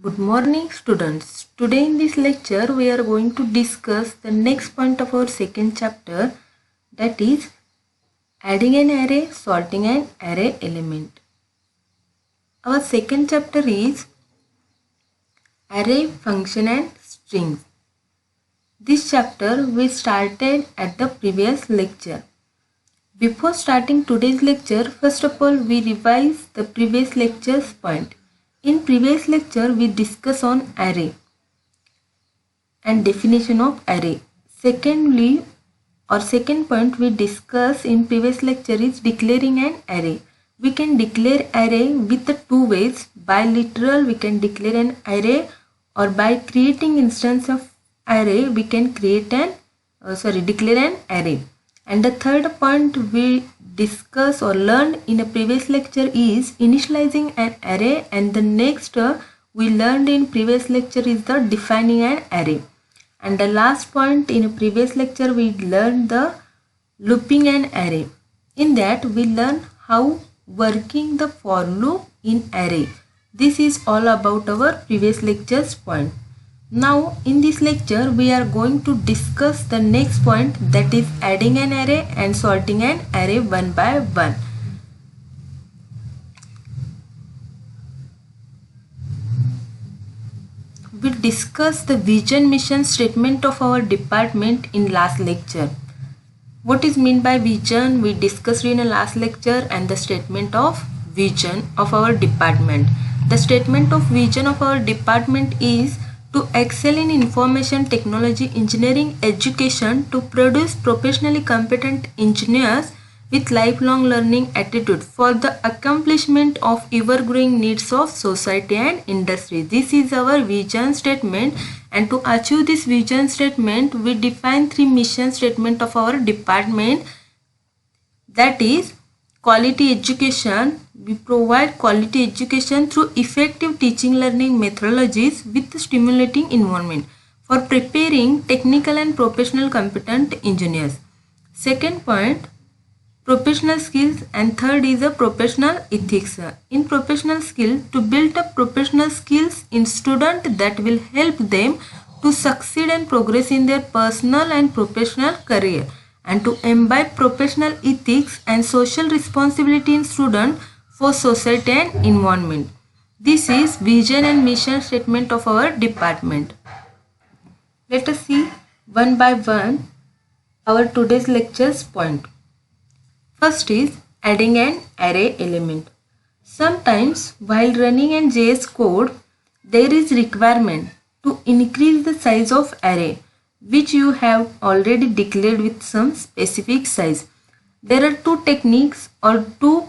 Good morning students. Today in this lecture we are going to discuss the next point of our second chapter, that is adding an array, sorting an array element. Our second chapter is array, function and strings. This chapter we started at the previous lecture. Before starting today's lecture, first of all we revise the previous lecture's point. In previous lecture we discuss on array and definition of array. Secondly, or second point we discussed in previous lecture is declaring an array. We can declare array with the two ways. By literal we can declare an array, or by creating instance of array we can create an declare an array. And the third point we discuss or learned in a previous lecture is initializing an array, and the next we learned in previous lecture is the defining an array. And the last point in a previous lecture we learned the looping an array. In that we learn how working the for loop in array. This is all about our previous lecture's point. Now in this lecture we are going to discuss the next point, that is adding an array and sorting an array one by one. We discussed the vision mission statement of our department in last lecture. What is meant by vision we discussed in a last lecture, and the statement of vision of our department. The statement of vision of our department is to excel in information technology engineering education, to produce professionally competent engineers with lifelong learning attitude for the accomplishment of ever-growing needs of society and industry. This is our vision statement, and to achieve this vision statement we define three mission statement of our department, that is quality education. We provide quality education through effective teaching learning methodologies with stimulating environment for preparing technical and professional competent engineers. Second point, professional skills, and third is a professional ethics. In professional skill, to build up professional skills in student that will help them to succeed and progress in their personal and professional career, and to imbibe professional ethics and social responsibility in student for society and environment. This is vision and mission statement of our department. Let us see one by one our today's lecture's point. First is adding an array element. Sometimes while running an JS code, there is requirement to increase the size of array, which you have already declared with some specific size. There are two techniques or two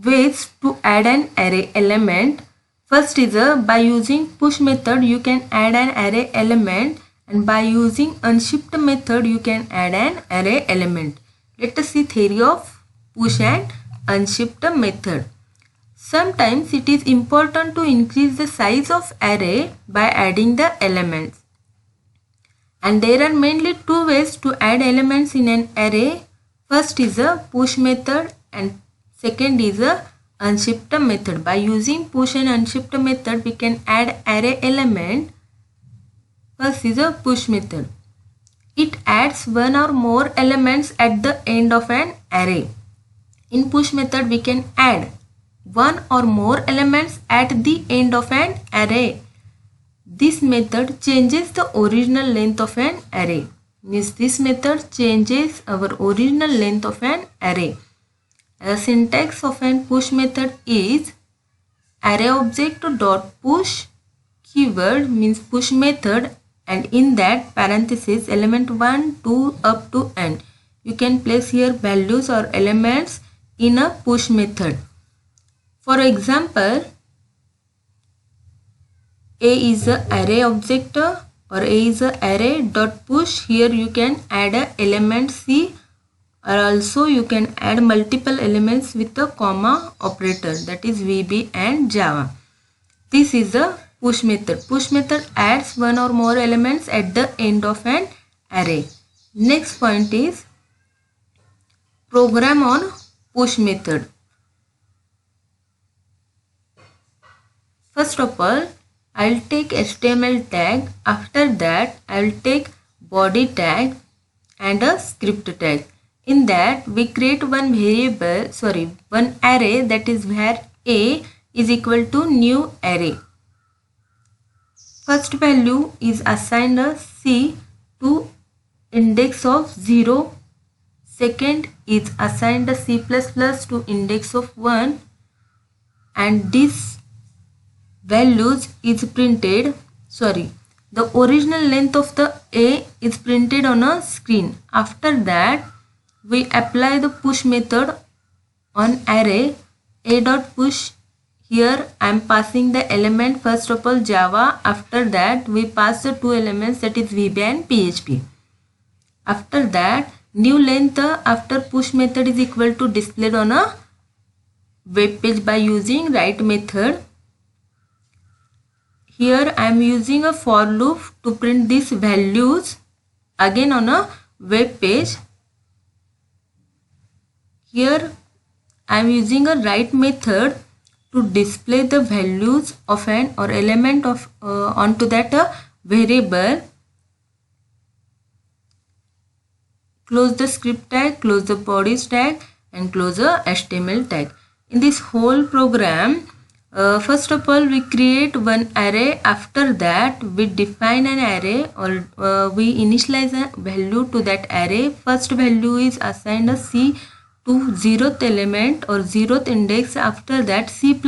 ways to add an array element. First is by using push method you can add an array element, and by using unshipped method you can add an array element. Let us see theory of push and unshipped method. Sometimes it is important to increase the size of array by adding the elements. And there are mainly two ways to add elements in an array. First is a push method, and second is a unshipped method. By using push and unshipped method we can add array element. First is a push method. It adds one or more elements at the end of an array. In push method we can add one or more elements at the end of an array. This method changes the original length of an array. Means this method changes our original length of an array. The syntax of an push method is array object dot push keyword means push method, and in that parenthesis element 1, 2 up to n. You can place here values or elements in a push method. For example, A is a array object or A is a array dot push. Here you can add a element C, or also you can add multiple elements with a comma operator, that is VB and Java. This is a push method. Push method adds one or more elements at the end of an array. Next point is program on push method. First of all, I'll take HTML tag. After that, I'll take body tag and a script tag. In that, we create one array, that is where A is equal to new array. First value is assigned a C to index of 0. Second is assigned a C++ to index of 1. And this values is printed, the original length of the A is printed on a screen. After that, we apply the push method on array a.push. Here I am passing the element, first of all Java. After that, we pass the two elements, that is VB and PHP. After that, new length after push method is equal to displayed on a web page by using write method. Here I am using a for loop to print these values again on a web page. Here I am using a write method to display the values of an or element of onto that variable. Close the script tag, close the bodies tag, and close the HTML tag. In this whole program, first of all we create one array. After that, we define an array or we initialize a value to that array. First value is assigned a C to 0th element or 0th index. After that, C++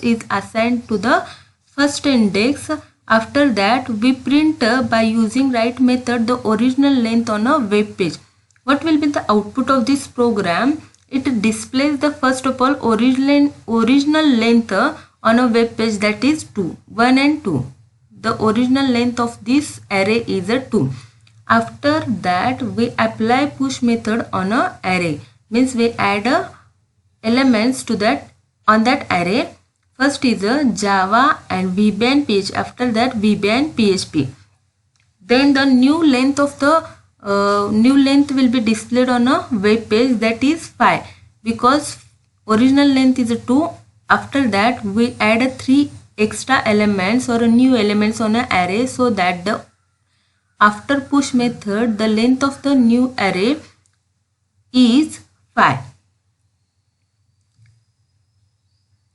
is assigned to the first index. After that, we print by using write method the original length on a web page. What will be the output of this program? It displays the first of all original length on a web page, that is 2, 1 and 2. The original length of this array is a 2. After that, we apply push method on a array. Means we add elements to that on that array. First is a Java and VB and PHP. After that, VB and PHP. Then the new length of the new length will be displayed on a web page, that is 5, because original length is a 2. After that, we add 3 extra elements or new elements on an array, so that the after push method the length of the new array is 5.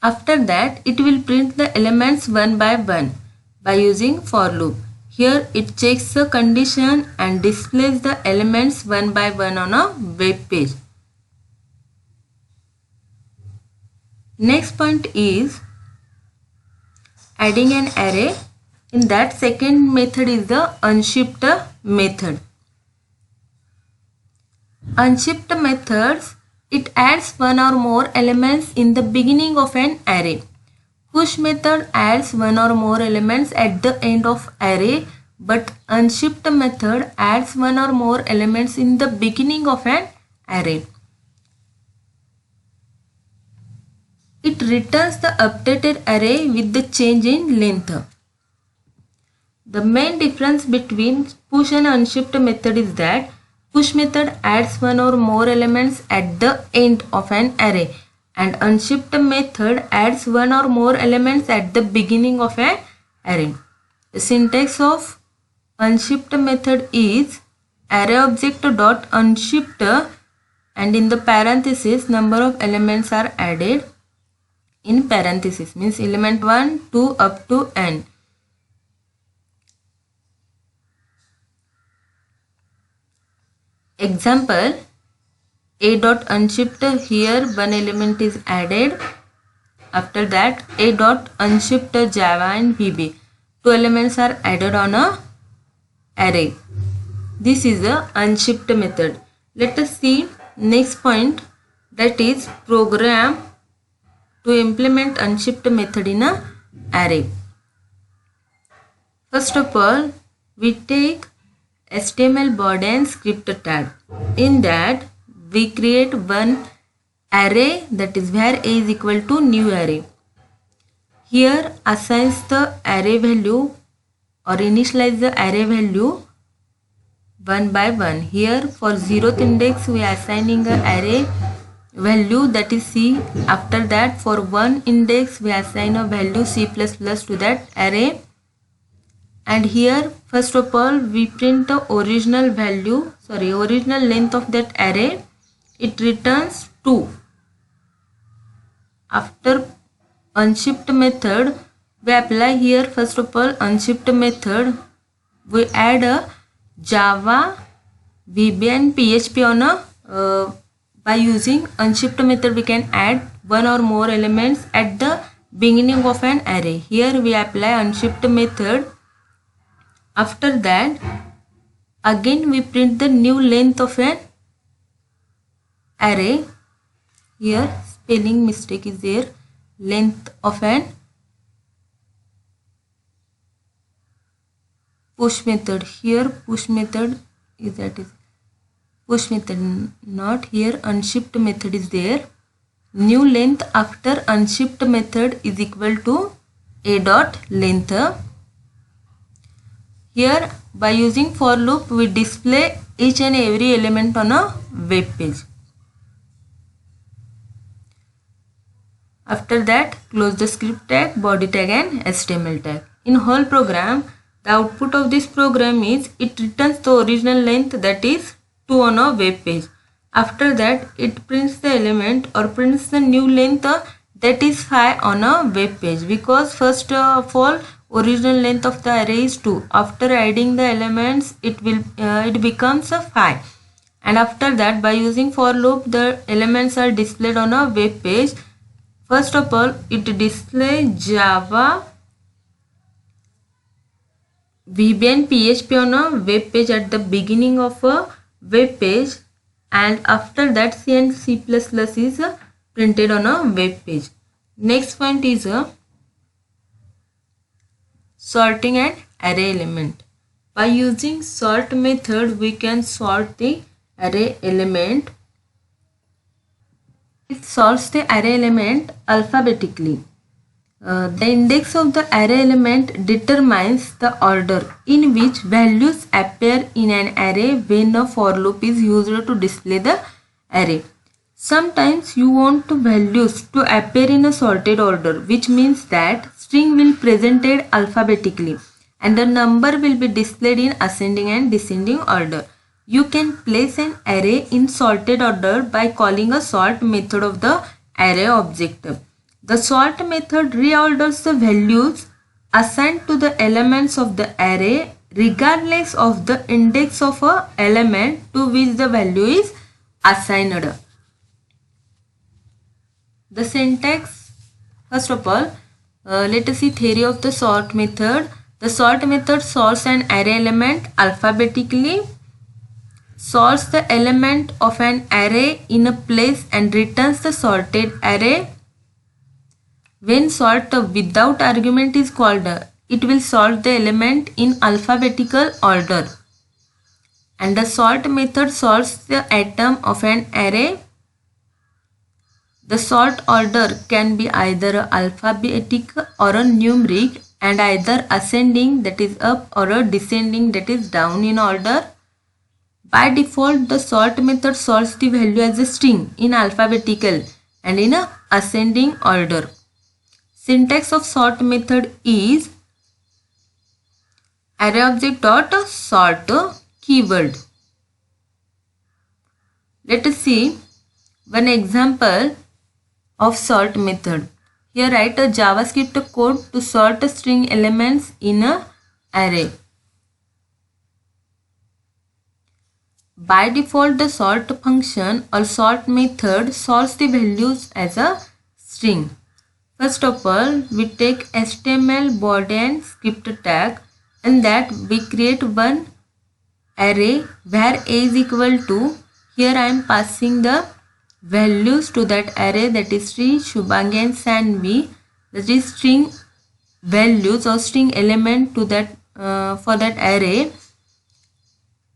After that, it will print the elements one by one by using for loop. Here it checks the condition and displays the elements one by one on a web page. Next point is adding an array. In that, second method is the unshipped method. Unshipped methods, it adds one or more elements in the beginning of an array. Push method adds one or more elements at the end of array, but unshipped method adds one or more elements in the beginning of an array. It returns the updated array with the change in length. The main difference between push and unshipped method is that push method adds one or more elements at the end of an array, and unshipped method adds one or more elements at the beginning of an array. The syntax of unshipped method is array object dot unshipped, and in the parenthesis number of elements are added in parenthesis, means element 1, 2 up to n. Example, a dot unshipped, here one element is added. After that, a dot unshipped Java and VB, two elements are added on a array. This is a unshipped method. Let us see next point, that is program to implement unshipped method in a array. First of all, we take HTML body and script tag. In that, we create one array, that is where a is equal to new array. Here assigns the array value or initialize the array value one by one. Here for 0th index we are assigning the array value, that is C. After that, for one index we assign a value C++ to that array, and here first of all we print the original length of that array. It returns 2. After unshift method we apply here first of all unshift method. We add a Java, VB and PHP on a by using unshift method we can add one or more elements at the beginning of an array. Here we apply unshift method. After that again we print the new length of an array. Here spelling mistake is there. Length of an push method. Here push method is push method, not here unshift method is there. New length after unshift method is equal to a dot length. Here by using for loop we display each and every element on a web page. After that close the script tag, body tag and HTML tag. In whole program, the output of this program is it returns the original length, that is 2 on a web page. After that it prints the element or prints the new length, that is 5 on a web page, because first of all original length of the array is 2. After adding the elements it becomes a 5, and after that by using for loop the elements are displayed on a web page. First of all it displays Java, VB and PHP on a web page at the beginning of a web page, and after that C and C++ is printed on a web page. Next point is sorting an array element. By using sort method we can sort the array element. It sorts the array element alphabetically. The index of the array element determines the order in which values appear in an array when a for loop is used to display the array. Sometimes you want values to appear in a sorted order, which means that string will be presented alphabetically and the number will be displayed in ascending and descending order. You can place an array in sorted order by calling a sort method of the array object. The sort method reorders the values assigned to the elements of the array regardless of the index of an element to which the value is assigned. The syntax, first of all, let us see theory of the sort method. The sort method sorts an array element alphabetically, sorts the element of an array in a place and returns the sorted array. When sort without argument is called, it will sort the element in alphabetical order. And the sort method sorts the atom of an array. The sort order can be either alphabetic or a numeric, and either ascending, that is up, or a descending, that is down in order. By default, the sort method sorts the value as a string in alphabetical and in a ascending order. Syntax of sort method is array object dot sort keyword. Let us see one example of sort method. Here write a JavaScript code to sort string elements in a array. By default, the sort function or sort method sorts the values as a string. First of all, we take HTML body and script tag, and that we create one array where a is equal to, here I am passing the values to that array, that is Sri, Shubhangi and Sanvi, that is string values or string element to that for that array,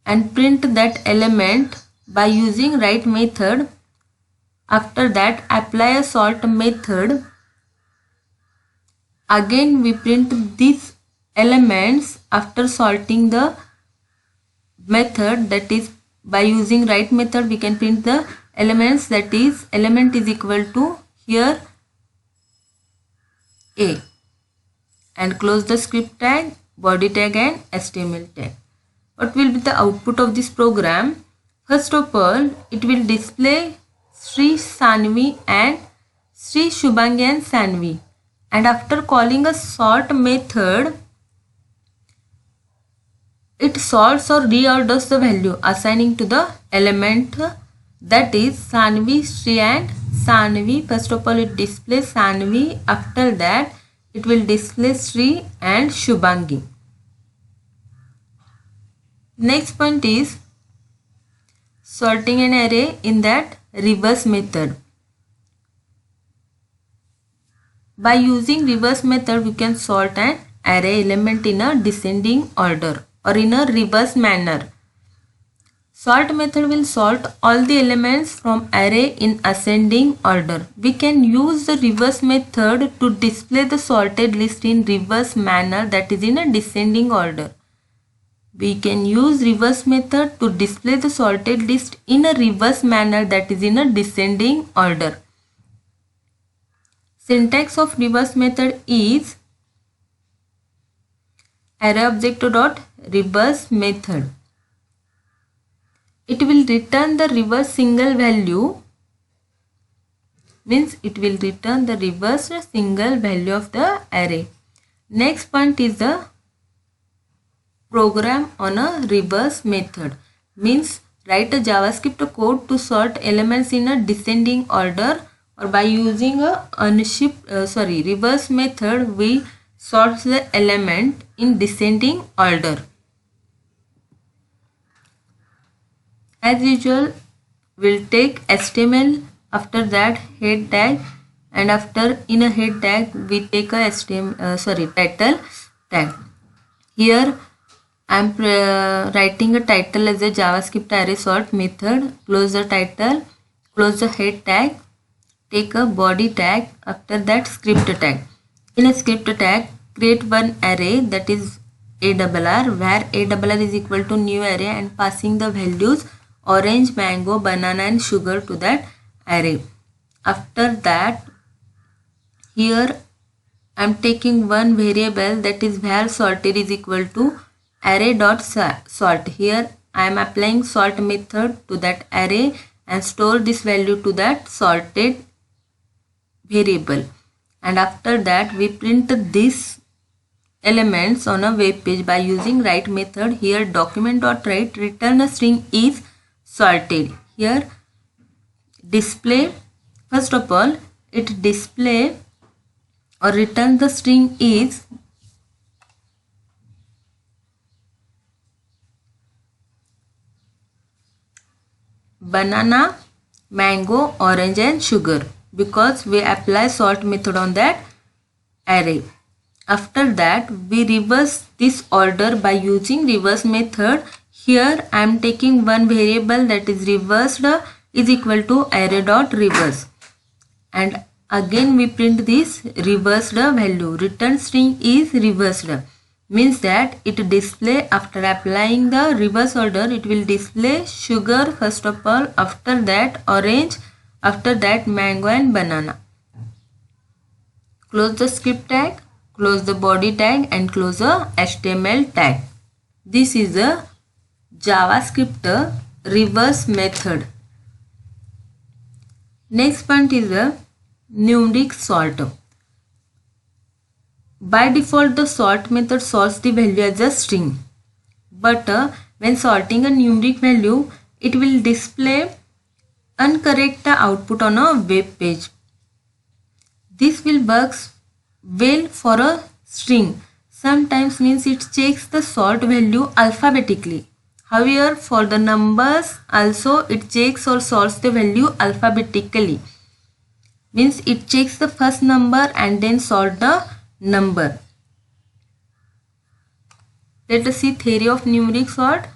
and print that element by using write method. After that apply a sort method. Again we print these elements after sorting the method, that is by using write method we can print the elements, that is element is equal to here A, and close the script tag, body tag and HTML tag. What will be the output of this program? First of all, it will display Sri Sanvi and Sri Shubhangi and Sanvi, and after calling a sort method, it sorts or reorders the value assigning to the element, that is Sanvi, Sri and Sanvi. First of all, it displays Sanvi. After that, it will display Sri and Shubhangi. Next point is sorting an array in that reverse method. By using reverse method, we can sort an array element in a descending order or in a reverse manner. Sort method will sort all the elements from array in ascending order. We can use the reverse method to display the sorted list in reverse manner, that is in a descending order. We can use reverse method to display the sorted list in a reverse manner, that is in a descending order. Syntax of reverse method is array object dot reverse method. It will return the reverse single value, means it will return the reverse single value of the array. Next point is the program on a reverse method, means write a JavaScript code to sort elements in a descending order, or by using a reverse method we sort the element in descending order. As usual, we'll take HTML, after that head tag, and after in a head tag we take a title tag. Here I am writing a title as a JavaScript array sort method. Close the title, close the head tag, take a body tag, after that script tag. In a script tag, create one array, that is ARR, where ARR is equal to new array, and passing the values orange, mango, banana and sugar to that array. After that, here I am taking one variable, that is var sorted is equal to array dot sort. Here I am applying sort method to that array and store this value to that sorted variable. And after that, we print these elements on a web page by using write method. Here document.write return a string is sorted. Here display, first of all it display or return the string is banana, mango, orange and sugar, because we apply sort method on that array. After that, we reverse this order by using reverse method. Here I am taking one variable, that is reversed is equal to array dot reverse, and again we print this reversed value. Return string is reversed, means that it display, after applying the reverse order, it will display sugar first of all, after that orange, after that mango and banana. Close the script tag, close the body tag and close the HTML tag. This is a JavaScript reverse method. Next point is a numeric sort. By default, the sort method sorts the value as a string, but when sorting a numeric value, it will display incorrect output on a web page. This will work well for a string. Sometimes means it checks the sort value alphabetically. However, for the numbers also it checks or sorts the value alphabetically. Means it checks the first number and then sort the number. Let us see theory of numeric sort.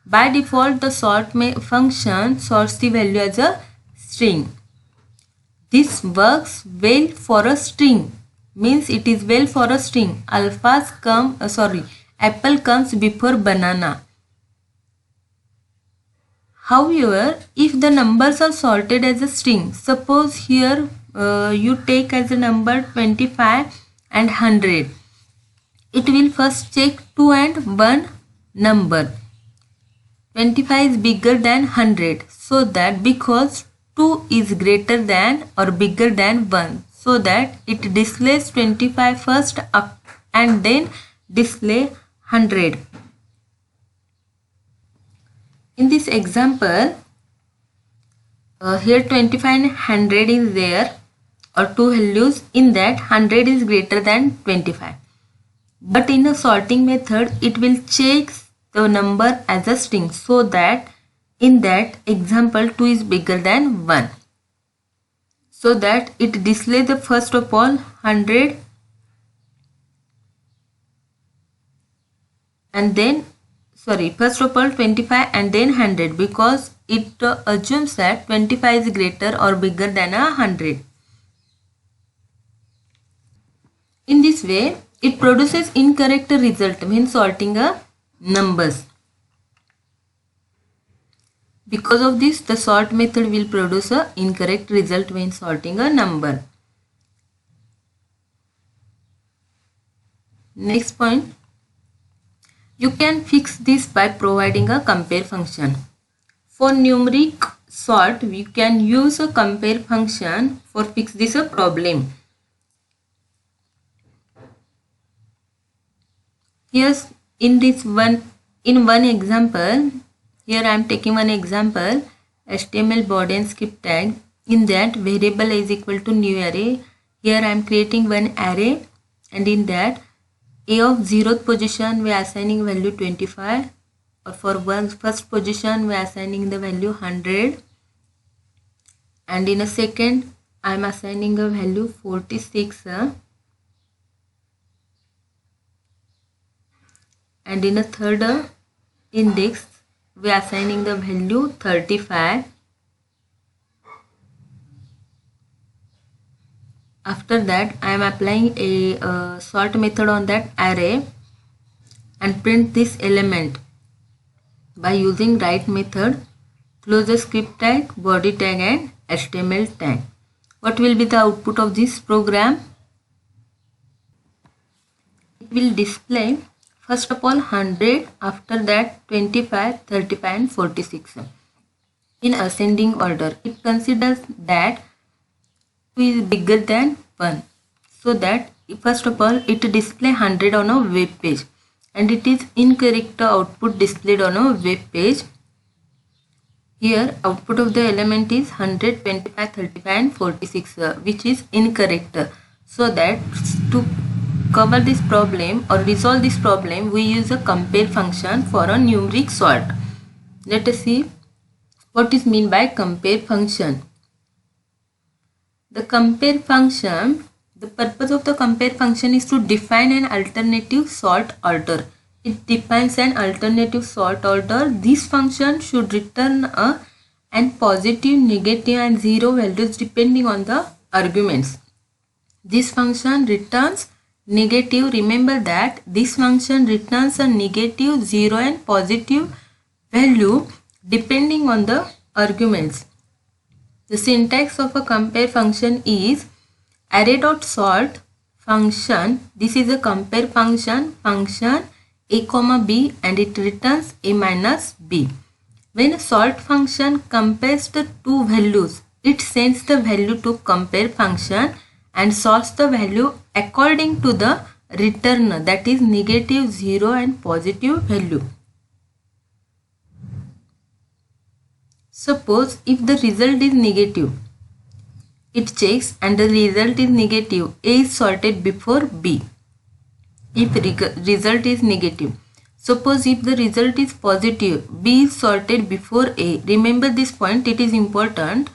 By default, the sort function sorts the value as a string. This works well for a string. Means it is well for a string. Apple comes before banana. However, if the numbers are sorted as a string, suppose here you take as a number 25 and 100. It will first check 2 and 1 number. 25 is bigger than 100, so that because 2 is greater than or bigger than 1, so that it displays 25 first up and then display 100. In this example, here 25 and 100 is there, or two values. In that 100 is greater than 25. But in a sorting method, it will check the number as a string, so that in that example 2 is bigger than 1. So that it displays the first of all 100 and then first of all 25 and then 100, because it assumes that 25 is greater or bigger than 100. In this way, it produces incorrect result when sorting numbers. Because of this, the sort method will produce an incorrect result when sorting a number. Next point. You can fix this by providing a compare function. For numeric sort, we can use a compare function for fix this problem. Here's in one example, here I am taking one example, HTML body and script tag. In that, variable is equal to new array. Here I am creating one array, and in that a of 0th position we are assigning value 25, or for first position we are assigning the value 100, and in a second I am assigning a value 46, and in a third index we are assigning the value 35. After that, I am applying a sort method on that array and print this element by using write method, close the script tag, body tag and HTML tag. What will be the output of this program? It will display first of all 100, after that 25, 35 and 46 in ascending order. It considers that 2 is bigger than 1, so that first of all it display 100 on a web page, and it is incorrect output displayed on a web page. Here output of the element is 100, 25, 35 and 46, which is incorrect. So that to cover this problem or resolve this problem, we use a compare function for a numeric sort. Let us see what is meant by compare function. The compare function, the purpose of the compare function is to define an alternative sort order. It defines an alternative sort order. This function should return an positive, negative and 0 values depending on the arguments. This function returns negative. Remember that this function returns a negative, 0 and positive value depending on the arguments. The syntax of a compare function is array.sort function. This is a compare function a comma b, and it returns a minus b. When a sort function compares the two values, it sends the value to compare function and sorts the value according to the return, that is negative, 0 and positive value. Suppose if the result is negative, it checks and the result is negative, A is sorted before B. If result is negative, suppose if the result is positive, B is sorted before A. Remember this point, it is important.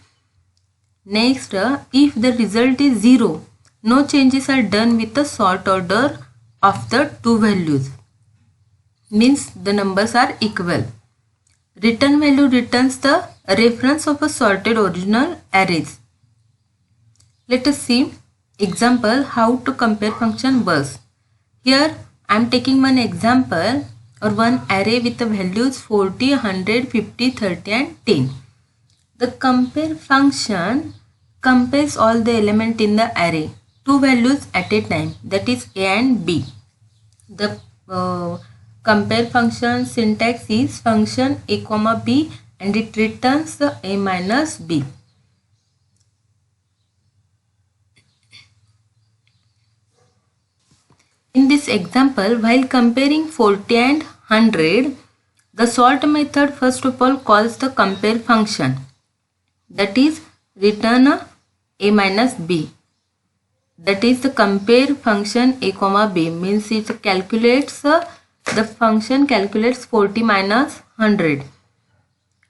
Next, if the result is 0, no changes are done with the sort order of the two values. Means the numbers are equal. Return value returns the reference of a sorted original arrays. Let us see example how to compare function works. Here I am taking one example or one array with the values 40, 100, 50, 30 and 10. The compare function compares all the element in the array, two values at a time, that is A and B. The compare function syntax is function A comma B and it returns the A minus B. In this example, while comparing 40 and 100, the sort method first of all calls the compare function, that is return A minus B. That is the compare function A comma B, means it calculates the function calculates 40 minus 100,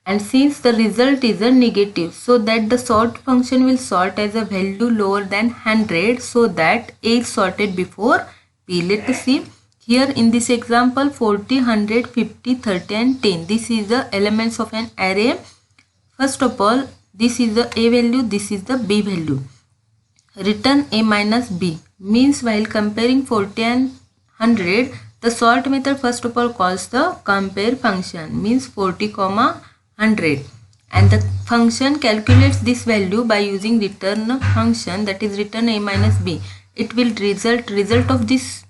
and since the result is a negative, so that the sort function will sort as a value lower than 100, so that A is sorted before B. Let us see here in this example 40, 100, 50, 30 and 10. This is the elements of an array. First of all, this is the A value, this is the B value. Return A minus B means while comparing 40 and 100, the sort method first of all calls the compare function, means 40 comma 100, and the function calculates this value by using return function, that is return A minus B. It will result of this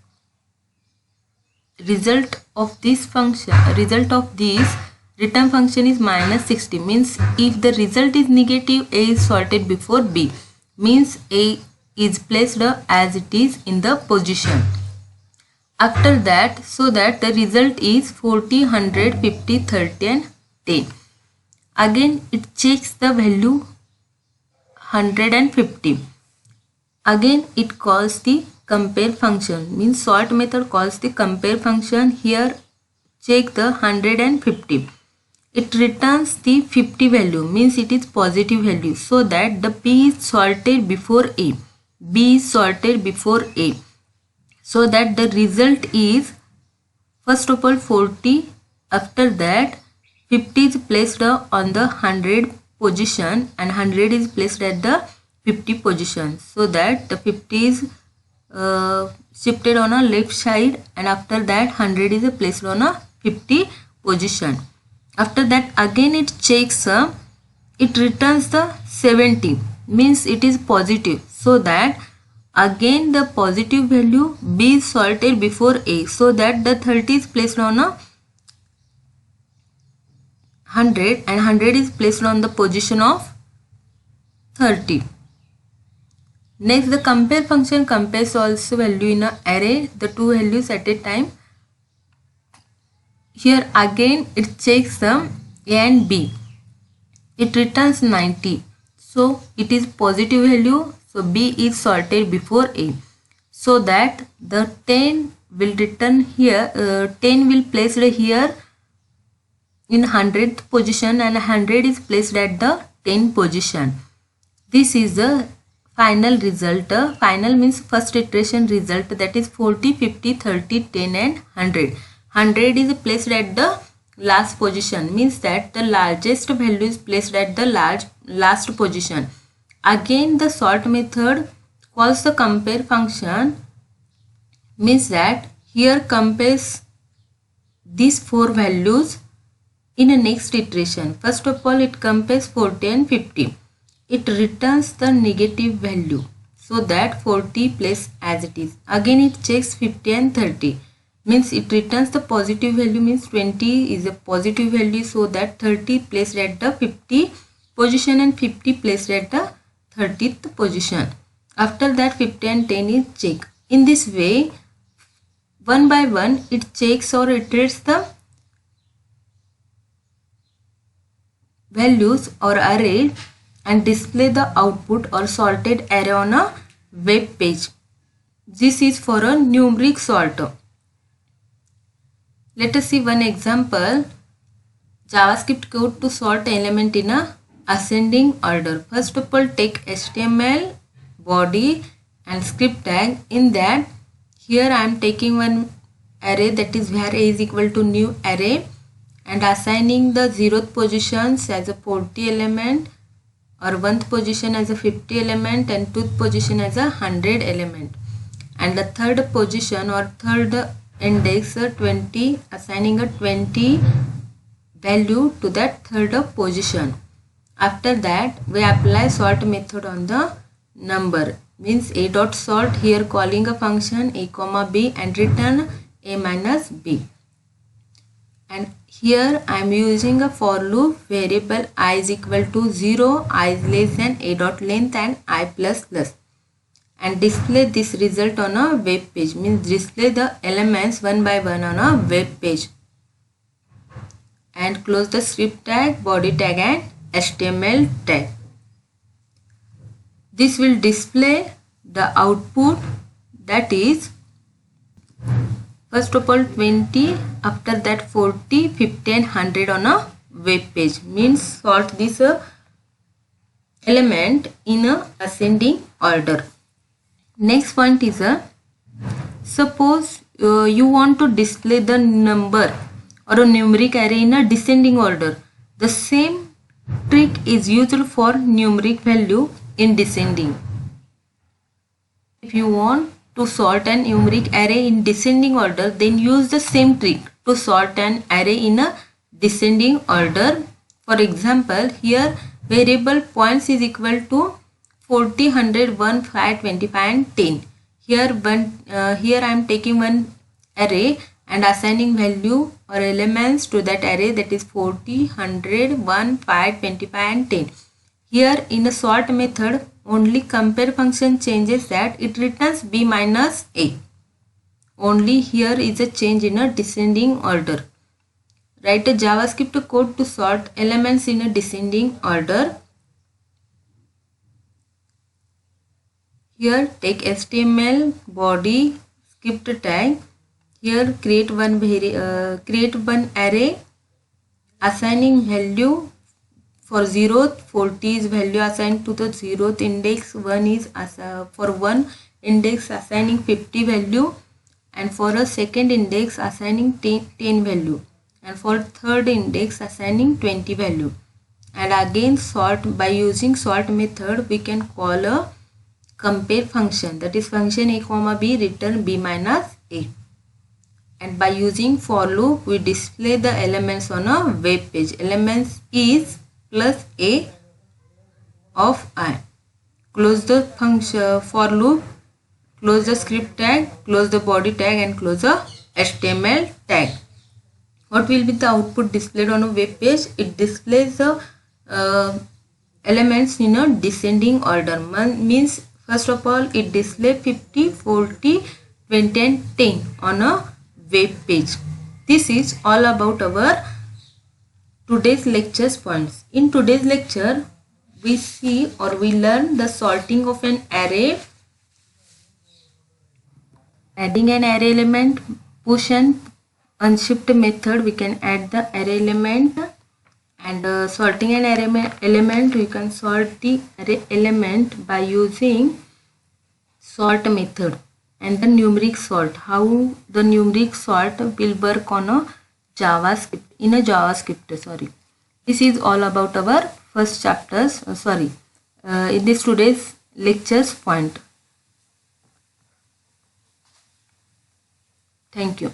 return function is minus 60, means if the result is negative, A is sorted before B, means A is placed as it is in the position. After that, so that the result is 40, 100, 50, 30 and 10. Again it checks the value 150. Again it calls the compare function, means sort method calls the compare function. Here check the 150. It returns the 50 value, means it is positive value, so that the B is sorted before A. B is sorted before A, so that the result is first of all 40. After that 50 is placed on the 100 position and 100 is placed at the 50 position, so that the 50 is shifted on a left side, and after that 100 is placed on a 50 position. After that again it checks, it returns the 70, means it is positive, so that again the positive value B is sorted before A, so that the 30 is placed on a 100 and 100 is placed on the position of 30. Next, the compare function compares also value in an array, the two values at a time. Here again it checks the A and B. It returns 90. So it is positive value. So B is sorted before A. So that the 10 will return here. 10 will placed here in 100th position and 100 is placed at the 10 position. This is the final result. Final means first iteration result, that is 40, 50, 30, 10 and 100. 100 is placed at the last position, means that the largest value is placed at the last position. Again the sort method calls the compare function, means that here compares these four values in a next iteration. First of all it compares 40 and 50. It returns the negative value, so that 40 placed as it is. Again it checks 50 and 30, means it returns the positive value, means 20 is a positive value, so that 30 placed at the 50 position and 50 placed at the 30th position. After that 50 and 10 is checked. In this way, one by one it checks or iterates the values or array and display the output or sorted array on a web page. This is for a numeric sort. Let us see one example. JavaScript code to sort element in a ascending order. First of all, take HTML, body and script tag. In that, here I am taking one array, that is where A is equal to new array, and assigning the 0th positions as a 40 element, or 1th position as a 50 element, and 2th position as a 100 element, and the 3rd position or 3rd index 20, assigning a 20 value to that third position. After that we apply sort method on the number, means a dot sort, here calling a function a comma b and return a minus b. And here I am using a for loop variable I is equal to 0, I is less than a dot length and I plus plus, and display this result on a web page, means display the elements one by one on a web page. And close the script tag, body tag and HTML tag. This will display the output, that is first of all 20, after that 40, 50 and 100 on a web page, means sort this element in a ascending order. Next point is suppose you want to display the number or a numeric array in a descending order. The same trick is used for numeric value in descending. If you want to sort an numeric array in descending order, then use the same trick to sort an array in a descending order. For example, here variable points is equal to 40, 100, 1, 5, 25 and 10. Here I am taking one array and assigning value or elements to that array, that is 40, 100, 1, 5, 25 and 10. Here in a sort method, only compare function changes that it returns b minus a. Only here is a change in a descending order. Write a JavaScript code to sort elements in a descending order. Here take HTML body script tag. Here create one array, assigning value for 0th, 40 is value assigned to the 0th index, 1 is for 1 index assigning 50 value, and for a second index assigning 10 value, and for third index assigning 20 value. And again sort, by using sort method we can call a compare function, that is function a comma b return b minus a. And by using for loop we display the elements on a web page. Elements is plus a of I. Close the function for loop, close the script tag, close the body tag and close the HTML tag. What will be the output displayed on a web page? It displays the elements in a descending order, means first of all it displays 50, 40, 20 and 10 on a web page. This is all about our today's lecture's points. In today's lecture we see or we learn the sorting of an array, adding an array element, push and unshift method we can add the array element, and sorting an array element we can sort the array element by using sort method. And the numeric sort, how the numeric sort will work on a JavaScript, in a JavaScript. This is all about our first chapters, in this today's lecture's point. Thank you.